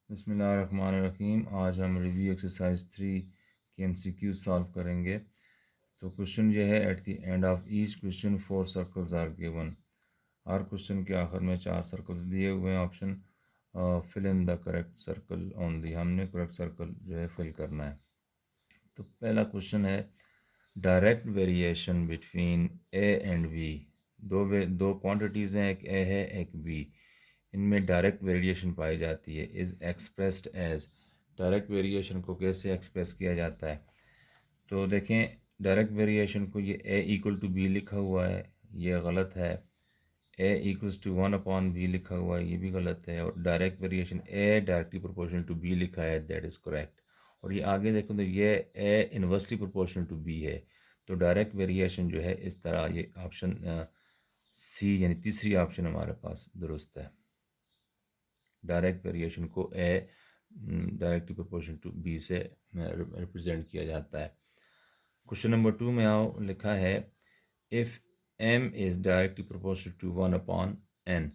बिस्मिल्लाहिर्रहमानिर्रहीम। आज हम रिव्यू एक्सरसाइज 3 की MCQ सॉल्व करेंगे। तो क्वेश्चन ये है, at the end of each question 4 circles are given. हर क्वेश्चन के आखिर में 4 सर्कल्स दिए हुए हैं। Option fill in the correct circle only, हमने करेक्ट सर्कल जो है फिल करना है। तो पहला क्वेश्चन है, direct variation between A and B. दो क्वांटिटीज़ हैं, एक ए है एक बी। इनमें डायरेक्ट वेरिएशन पाई जाती है। Is expressed as, direct variation को कैसे एक्सप्रेस किया जाता है? तो देखें, डायरेक्ट वेरिएशन को ये ए इक्वल टू बी लिखा हुआ है, ये गलत है। ए इक्वल्स टू 1/b लिखा हुआ है, ये भी गलत है। और direct variation A directly proportional to B लिखा है, दैट इज़ करेक्ट। और ये आगे देखो तो ये ए इन्वर्सली प्रोपोर्शनल टू बी है। तो डायरेक्ट वेरिएशन जो है इस तरह, ये ऑप्शन सी यानी तीसरी ऑप्शन हमारे पास दुरुस्त है। डायरेक्ट वेरिएशन को ए डायरेक्टली प्रोपोर्शनल टू बी से रिप्रेजेंट किया जाता है। क्वेश्चन नंबर 2 में आओ, लिखा है if m is directly proportional to 1/n,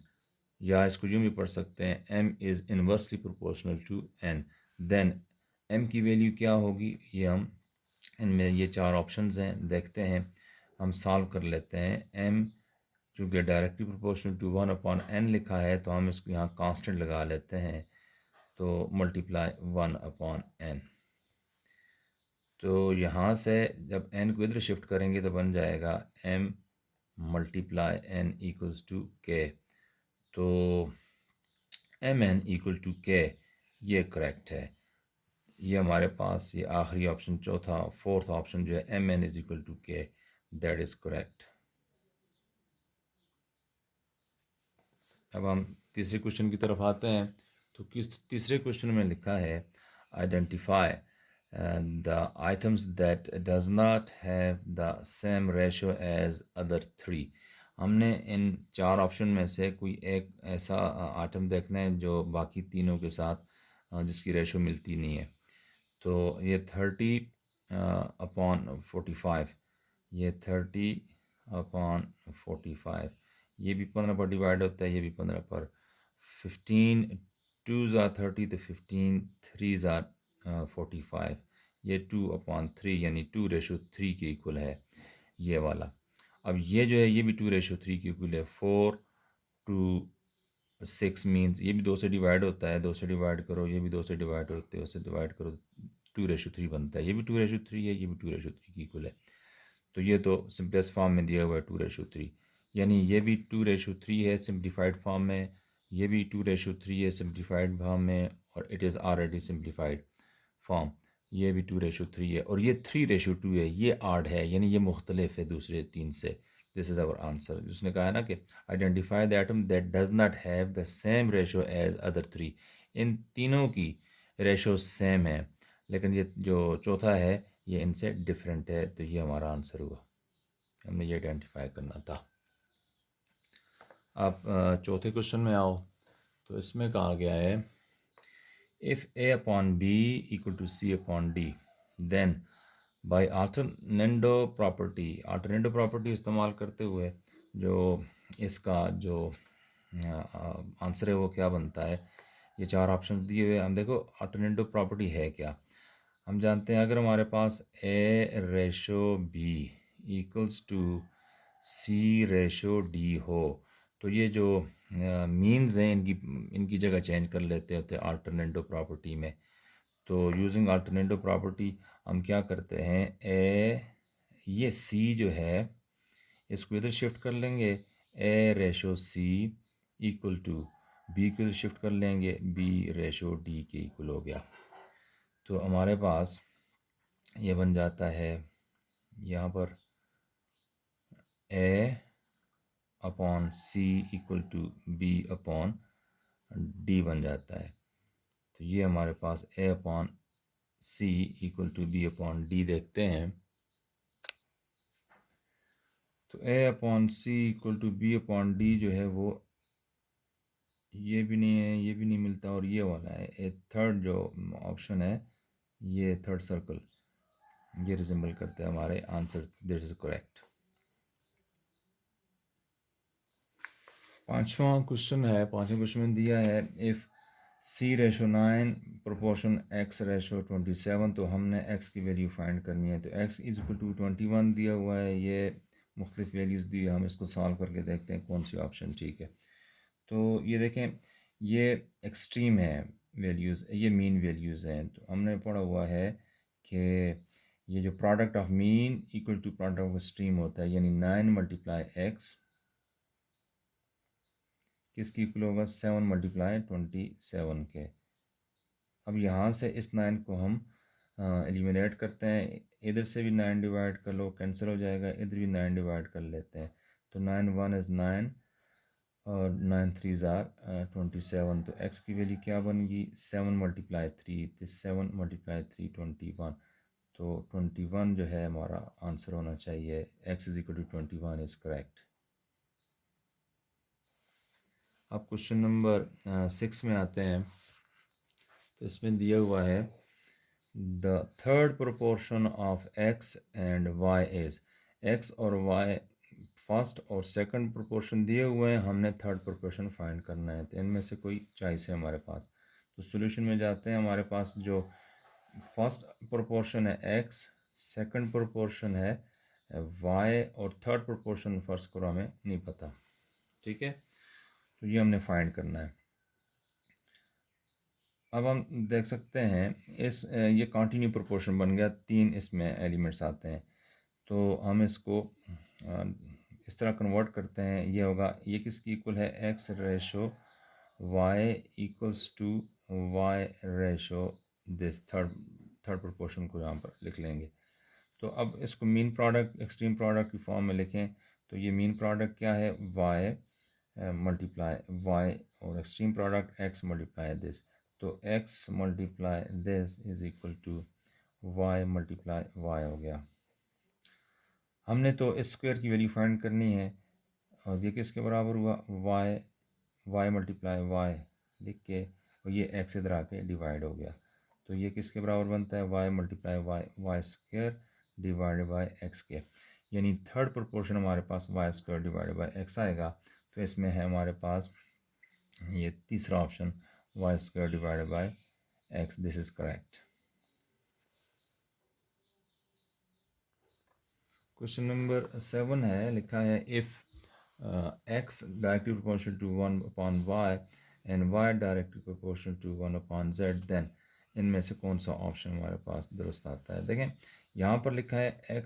या इसको यूँ भी पढ़ सकते हैं m is inversely proportional to n, then m की वैल्यू क्या होगी? ये हम इनमें ये 4 ऑप्शंस हैं, देखते हैं, हम सॉल्व कर लेते हैं। m चूँकि डायरेक्टली प्रोपोर्शनल टू 1/n लिखा है, तो हम इसको यहाँ कांस्टेंट लगा लेते हैं, तो मल्टीप्लाई 1/n। तो यहाँ से जब n को इधर शिफ्ट करेंगे तो बन जाएगा m multiply n equals to k। तो mn इक्वल टू k, ये करेक्ट है। ये हमारे पास ये आखिरी ऑप्शन, चौथा फोर्थ ऑप्शन जो है mn is equal to k, that is correct. अब हम तीसरे क्वेश्चन की तरफ आते हैं। तो किस तीसरे क्वेश्चन में लिखा है, identify the items that does not have the same ratio as other three. हमने इन 4 ऑप्शन में से कोई एक ऐसा आइटम देखना है जो बाकी तीनों के साथ जिसकी रेशो मिलती नहीं है। तो ये 30/45, ये 30/45, ये भी 15 पर डिवाइड होता है, ये भी 15 पर। 15 2s आर 30, तो 15 3s आर 45, ये 2/3 यानी 2:3 के इक्वल है ये वाला। अब ये जो है ये भी 2:3 के इक्वल है। 4 to 6 मीन्स ये भी 2 से डिवाइड होता है, 2 से डिवाइड करो, ये भी 2 से डिवाइड होते हैं, उससे डिवाइड करो, 2:3 बनता है। ये भी 2:3 है, ये भी 2:3 की इक्वल है। तो ये तो सिंपलेस्ट फॉर्म में दिया हुआ है 2:3, यानी ये भी 2:3 है सिम्प्लीफाइड फॉर्म में, ये भी 2:3 है सिम्प्लीफाइड फॉर्म में, और it is already simplified form. ये भी 2:3 है, और ये 3:2 है, ये आड है, यानी ये मुख्तलिफ है दूसरे 3 से। This is our answer. उसने कहा है ना कि identify the item that does not have the same ratio as other three. इन तीनों की रेशो सेम है, लेकिन ये जो चौथा है ये इनसे डिफरेंट है, तो ये हमारा आंसर हुआ। हमने ये आइडेंटिफाई करना था। आप चौथे क्वेश्चन में आओ, तो इसमें कहा गया है if a/b equal to c/d, then by alternative property इस्तेमाल करते हुए जो इसका जो आंसर है वो क्या बनता है? ये 4 ऑप्शंस दिए हुए हैं। हम देखो अल्टरनेटिव प्रॉपर्टी है क्या। हम जानते हैं अगर हमारे पास a/b इक्वल्स टू c/d हो, तो ये जो मीन्स हैं इनकी इनकी जगह चेंज कर लेते होते हैं अल्टरनेटिव प्रॉपर्टी में। तो यूजिंग अल्टरनेटिव प्रॉपर्टी हम क्या करते हैं, ये c जो है इसको इधर शिफ्ट कर लेंगे, a/c इक्वल टू b को इधर शिफ्ट कर लेंगे, b/d के इक्वल हो गया। तो हमारे पास ये बन जाता है यहाँ पर a/c इक्वल टू b/d बन जाता है। तो ये हमारे पास a/c इक्वल टू b/d देखते हैं। तो a/c इक्वल टू b/d जो है वो ये भी नहीं है, ये भी नहीं मिलता, और ये वाला है थर्ड जो ऑप्शन है, ये थर्ड सर्कल ये रिजेंबल करते हैं हमारे आंसर, दिस इज करेक्ट। पांचवा क्वेश्चन है, पांचवें क्वेश्चन में दिया है इफ़ C/9 प्रोपोर्शन X/27, तो हमने x की वैल्यू फाइंड करनी है। तो x इज इक्वल टू 21 दिया हुआ है, ये मुख्तलिफ वैल्यूज़ दी है, हम इसको सॉल्व करके देखते हैं कौन सी ऑप्शन ठीक है। तो ये देखें, ये एक्सट्रीम है वैल्यूज़, ये मीन वैल्यूज़ हैं। तो हमने पढ़ा हुआ है कि ये जो product of mean equal to product of extreme होता है, यानी 9 मल्टीप्लाई x किसकी इक्वल होगा, 7 मल्टीप्लाई 27 के। अब यहाँ से इस 9 को हम एलिमिनेट करते हैं, इधर से भी 9 डिवाइड कर लो, कैंसिल हो जाएगा, इधर भी 9 डिवाइड कर लेते हैं। तो 9 1 इज़ 9 और 9 3 ज़ार 27। तो x की वैल्यू क्या बनेगी, 7 मल्टीप्लाई 3, तो 7 मल्टीप्लाई 3 21। तो 21 जो है हमारा आंसर होना चाहिए, x is equal to 21 is correct. अब क्वेश्चन नंबर 6 में आते हैं। तो इसमें दिया हुआ है the third proportion of x and y is, x और y फर्स्ट और सेकंड प्रोपोर्शन दिए हुए हैं, हमने थर्ड प्रोपोर्शन फाइंड करना है। तो इनमें से कोई चॉइस है हमारे पास। तो सॉल्यूशन में जाते हैं, हमारे पास जो फर्स्ट प्रोपोर्शन है x, सेकंड प्रोपोर्शन है y और थर्ड प्रोपोर्शन फर्स्ट को हमें नहीं पता, ठीक है। तो ये हमने फाइंड करना है। अब हम देख सकते हैं ये कंटिन्यू प्रोपोर्शन बन गया, 3 इसमें एलिमेंट्स आते हैं। तो हम इसको इस तरह कन्वर्ट करते हैं, ये होगा, ये किसकी इक्वल है, x ratio y equals to y ratio this third proportion को यहाँ पर लिख लेंगे। तो अब इसको मीन प्रोडक्ट एक्सट्रीम प्रोडक्ट की फॉर्म में लिखें। तो ये मीन प्रोडक्ट क्या है, y मल्टीप्लाई y और extreme product x multiply this. तो x multiply this is equal to y multiply y हो गया। हमने तो इस स्क्वायर की वैल्यू फाइंड करनी है, और ये किसके बराबर हुआ, y मल्टीप्लाई y लिख के, और ये x इधर आके डिवाइड हो गया। तो ये किसके बराबर बनता है, y multiply y square divided by X के, यानी थर्ड प्रोपोर्शन हमारे पास y square divided by X आएगा। तो इसमें है हमारे पास ये तीसरा option, y square divided by X, this is correct. Question number 7 है, लिखा है if x directly proportional to 1 upon y and y directly proportional to 1 upon z, then इनमें से कौन सा ऑप्शन हमारे पास दुरुस्त आता है। देखें यहाँ पर लिखा है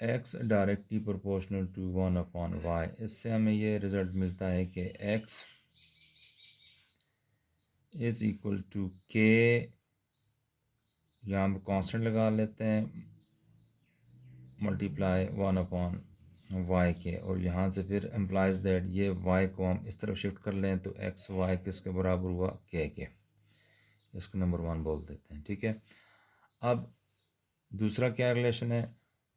x directly proportional to 1 upon y, इससे हमें ये रिज़ल्ट मिलता है कि x is equal to k, यहाँ पर कांस्टेंट लगा लेते हैं, मल्टीप्लाई 1 अपॉन वाई के, और यहाँ से फिर एम्प्लाइज दैट ये वाई को हम इस तरफ शिफ्ट कर लें तो एक्स वाई किसके बराबर हुआ, के। इसको नंबर 1 बोल देते हैं, ठीक है। अब दूसरा क्या रिलेशन है,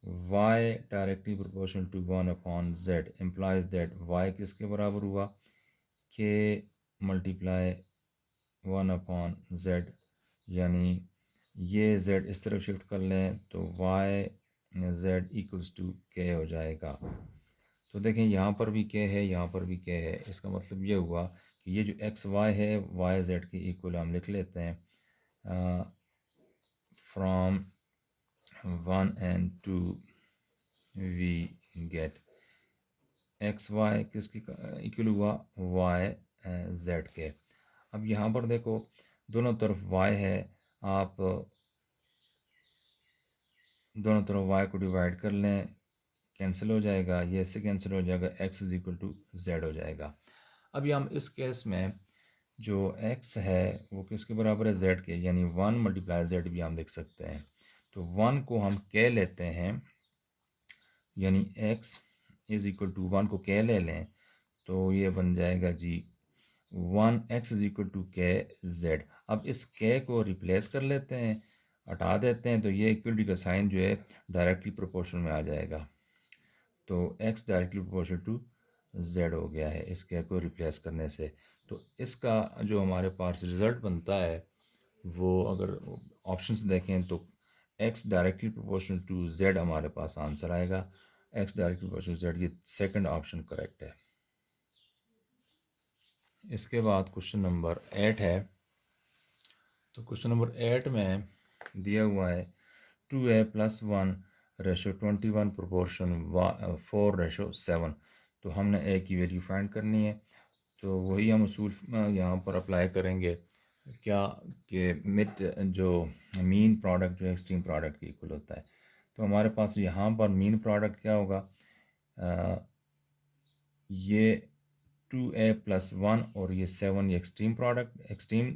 Y directly proportional to 1 upon Z implies that Y किसके बराबर हुआ, के मल्टीप्लाई 1 अपॉन जेड, यानी ये जेड इस तरफ शिफ्ट कर लें तो वाई जेड इक्वल्स टू के हो जाएगा। तो देखें यहाँ पर भी के है, यहाँ पर भी के है, इसका मतलब ये हुआ कि ये जो एक्स वाई है वाई जेड के इक्वल हम लिख लेते हैं from 1 and 2 we get X Y किसकी इक्वल हुआ, वाई जेड के। अब यहाँ पर देखो दोनों तरफ वाई है, आप दोनों तरफ y को डिवाइड कर लें, कैंसिल हो जाएगा, ये इससे कैंसिल हो जाएगा, x is equal to Z हो जाएगा। अब ये हम इस केस में जो x है वो किसके बराबर है, z के, यानी 1 मल्टीप्लाई जेड भी हम लिख सकते हैं। तो 1 को हम k लेते हैं, यानी x इज़ इक्वल टू 1 को k ले लें तो ये बन जाएगा जी 1x इज़ इक्वल टू के जेड। अब इस k को रिप्लेस कर लेते हैं, हटा देते हैं, तो ये इक्वलिटी का साइन जो है डायरेक्टली प्रोपोर्शनल में आ जाएगा। तो x directly proportional to z हो गया है इस k को रिप्लेस करने से। तो इसका जो हमारे पास रिज़ल्ट बनता है वो अगर ऑप्शंस देखें तो x directly proportional to z हमारे पास आंसर आएगा, x डायरेक्टली प्रोपोर्शनल z, ये सेकंड ऑप्शन करेक्ट है। इसके बाद क्वेश्चन नंबर 8 है। तो क्वेश्चन नंबर 8 में दिया हुआ है 2a+1/21 प्रोपोर्शन 4/7। तो हमने a की वैल्यू फाइंड करनी है। तो वही हम उसूल यहाँ पर अप्लाई करेंगे क्या कि मिड जो मीन प्रोडक्ट जो एक्सट्रीम प्रोडक्ट के इक्वल होता है। तो हमारे पास यहाँ पर मीन प्रोडक्ट क्या होगा, ये 2a+1 और ये 7 ये एक्सट्रीम प्रोडक्ट एक्सट्रीम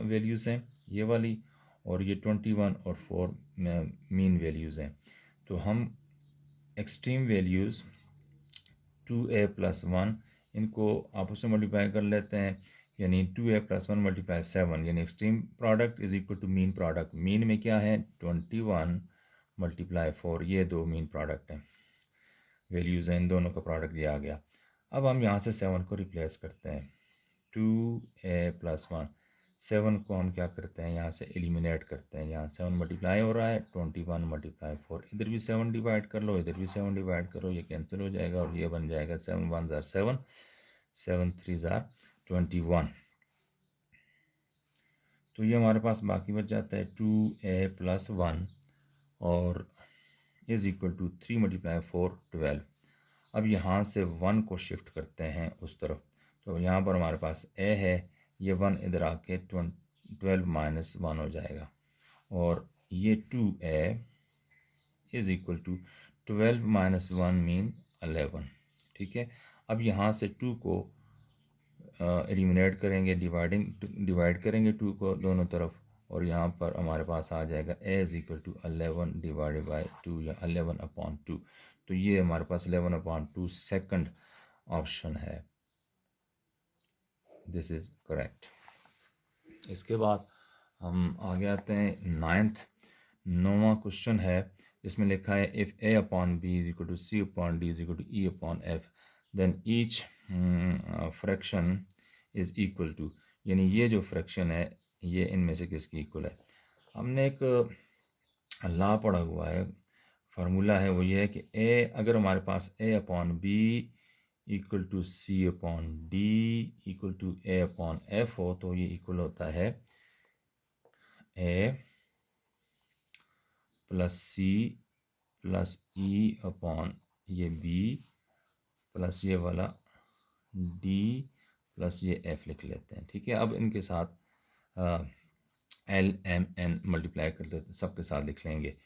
वैल्यूज़ हैं ये वाली, और ये 21 और 4 मीन वैल्यूज़ हैं। तो हम एक्सट्रीम वैल्यूज़ 2a+1 इनको आपस में मल्टीप्लाई कर लेते हैं, यानी 2a+1 × 7 यानी extreme product is equal to mean product. Mean में क्या है 21 × 4, ये दो मीन प्रोडक्ट हैं, वैल्यूज़ हैं, इन दोनों का प्रोडक्ट ये आ गया। अब हम यहाँ से 7 को रिप्लेस करते हैं। 2a+1 7 को हम क्या करते हैं यहाँ से एलिमिनेट करते हैं। यहाँ 7 मल्टीप्लाई हो रहा है, 21 × 4, इधर भी 7 डिवाइड कर लो, इधर भी 7 डिवाइड करो, ये कैंसिल हो जाएगा और ये बन जाएगा 7 1 ज़ार 7, 7 3 ज़ार 21। तो ये हमारे पास बाकी बच जाता है 2a+1 और इज़ इक्वल टू 3 × 4 12। अब यहाँ से 1 को शिफ्ट करते हैं उस तरफ। तो यहाँ पर हमारे पास a है, ये 1 इधर आके 12 - 1 हो जाएगा, और ये 2a is equal to 12 - 1 mean 11। ठीक है, अब यहाँ से 2 को एलिमिनेट करेंगे, डिवाइड करेंगे 2 को दोनों तरफ, और यहाँ पर हमारे पास आ जाएगा a is equal to 11 divided by 2 या 11/2। तो ये हमारे पास 11/2 सेकंड ऑप्शन है, दिस इज़ करेक्ट। इसके बाद हम आगे आते हैं 9वां क्वेश्चन है, जिसमें लिखा है if a/b is equal to c/d is equal to e/f then each fraction is equal to, यानी ये जो फ्रैक्शन है ये इनमें से किसकी इक्वल है। हमने एक लॉ पढ़ा हुआ है, फार्मूला है, वो ये है कि अगर हमारे पास a/b equal to c/d equal to a/f हो, तो ये इक्वल होता है a plus c plus e/ ये b प्लस ये वाला d प्लस ये f लिख लेते हैं। ठीक है, अब इनके साथ l/m/n मल्टीप्लाई कर देते हैं, सबके साथ लिख लेंगे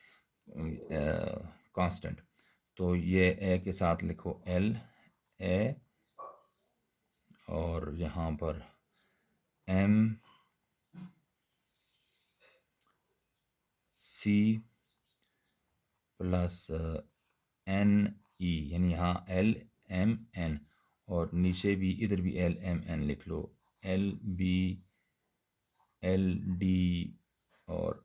कांस्टेंट। तो ये a के साथ लिखो l/a और यहाँ पर m c प्लस n/e, यानी यहाँ l/m/n, और नीचे भी इधर भी l/m/n लिख लो, l/b l/d और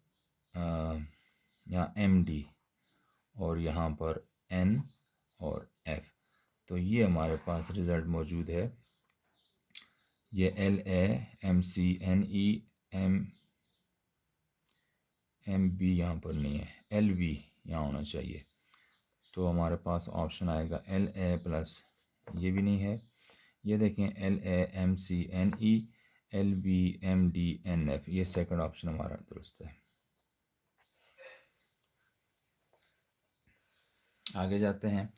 यहाँ m/d और यहाँ पर n और f। तो ये हमारे पास रिज़ल्ट मौजूद है। ये l/a m/c n/e m/b यहाँ पर नहीं है, l/b यहाँ होना चाहिए। तो हमारे पास ऑप्शन आएगा l/a प्लस, ये भी नहीं है, ये देखें l/a m/c n/e l/b m/d n/f, ये सेकंड ऑप्शन हमारा दुरुस्त है। आगे जाते हैं,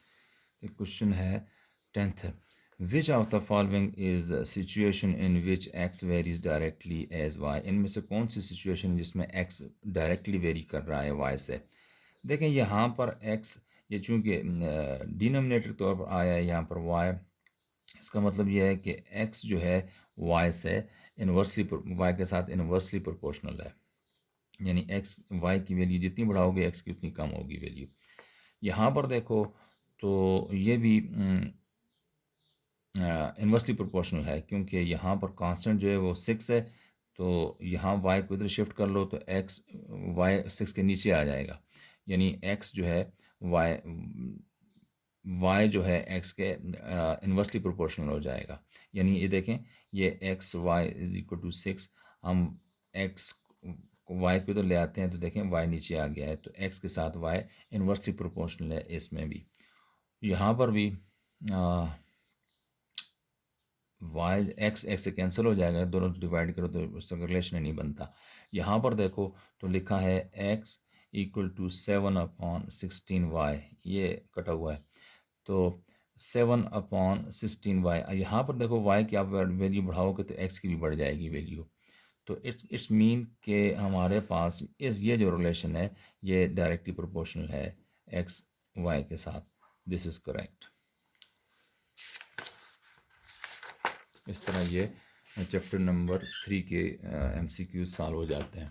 क्वेश्चन है 10th, which of the following is situation in which x varies directly as y। इनमें से कौन सी सिचुएशन जिसमें x डायरेक्टली वेरी कर रहा है y से। देखें यहाँ पर x ये चूँकि डिनोमिनेटर तौर पर आया है यहाँ पर y, इसका मतलब यह है कि x जो है y से इन्वर्सली y के साथ इन्वर्सली प्रोपोर्शनल है, यानी x y की वैल्यू जितनी बढ़ाओगे x की उतनी कम होगी वैल्यू। यहाँ पर देखो तो ये भी इन्वर्सली प्रोपोर्शनल है, क्योंकि यहाँ पर कांस्टेंट जो है वो 6 है, तो यहाँ y को इधर शिफ्ट कर लो तो x y 6 के नीचे आ जाएगा, यानी x जो है y जो है x के इन्वर्सली प्रोपोर्शनल हो जाएगा। यानी ये देखें ये x y is equal to 6, हम x y को इधर ले आते हैं तो देखें y नीचे आ गया है, तो x के साथ y इन्वर्सली प्रोपोर्शनल है इसमें भी। यहाँ पर भी वाई एक्स एक्स से कैंसिल हो जाएगा, दोनों डिवाइड करो तो उसका रिलेशन नहीं बनता। यहाँ पर देखो तो लिखा है एक्स इक्वल टू 7/16y, ये कटा हुआ है, तो 7/16y। यहाँ पर देखो y की आप वैल्यू बढ़ाओगे तो x की भी बढ़ जाएगी वैल्यू। तो इट्स मीन कि हमारे पास ये जो रिलेशन है ये डायरेक्टली प्रोपोर्शनल है एक्स वाई के साथ। This is correct. इस तरह ये चैप्टर नंबर 3 के MCQ सॉल्व हो जाते हैं।